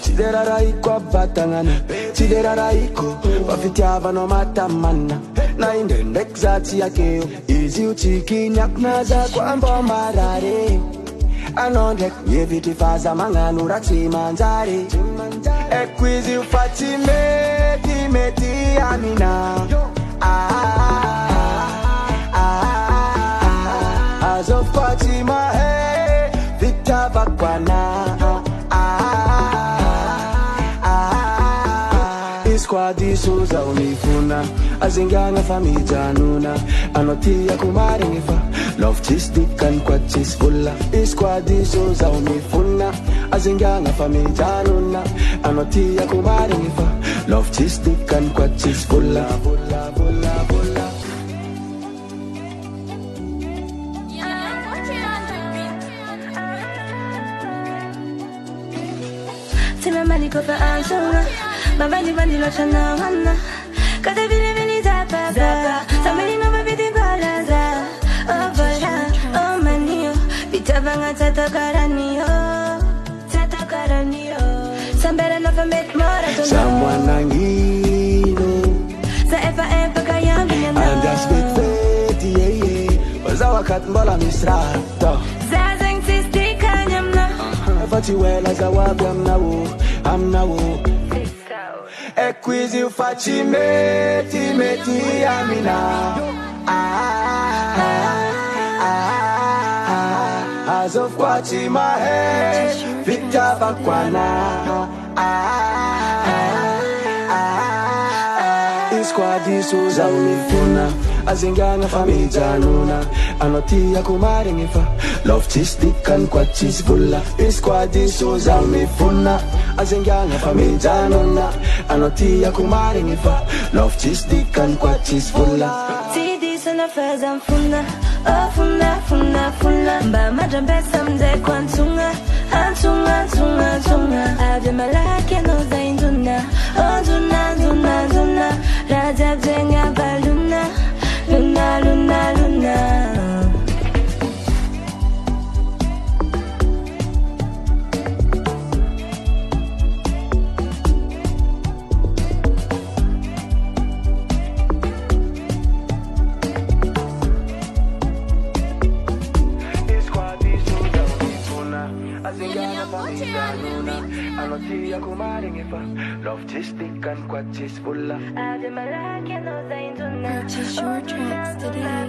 Tideraiko avatangana, tideraiko wafitiavano matamana. Nainde nexati yakeo, izi uchikinyak naza kwamba marare. Anondek yeviti faza manganu rati manzare. Ekwizi ufatime, timeti amina. As of Fatima, hey, Victor Bakwana. Isquadi suza unifuna, azinganga famijanuna. Anotia kumaringifa, love chis dikan kwa chis fulla. Isquadi suza unifuna, azinganga famijanuna. Anotia kumaringifa, love chis dikan kwa chis fulla. Fulla, fulla, fulla. Mali kopa ansonga, mabandi bandi lo chana wana. Kata vile vile zapa zapa, sameli no babidi balaza. Oh voila, oh manio, pita banga tata karanio, sambera no famet mora to. Someone angino, sa epa kaya binyana. I'm just with Betty, yeah. Wazawa katmbola misrato. Zazeng sisti kanyamna. Fati wela zawabi I'm now. Ekwizi ufachi meti amina. As of kwachi mahe, Victor Bakwana. Isquadi suza unifuna, azinganga famijanuna. Anotia kumaringifa, love chis dikan kwa chis fulla. Isquadi suza unifuna, azinganga famijanuna. Anotia kumaringifa, love chis dikan kwa chis fulla. Tidi sana feza mfuna, oh funa. Mba majambesa mze kwa ntunga, antunga. Ave malaki no zainduna, oh duna. Raja jenga baluna, luna. Love chis dikan kwa chis fulla. Purchase your tracks today.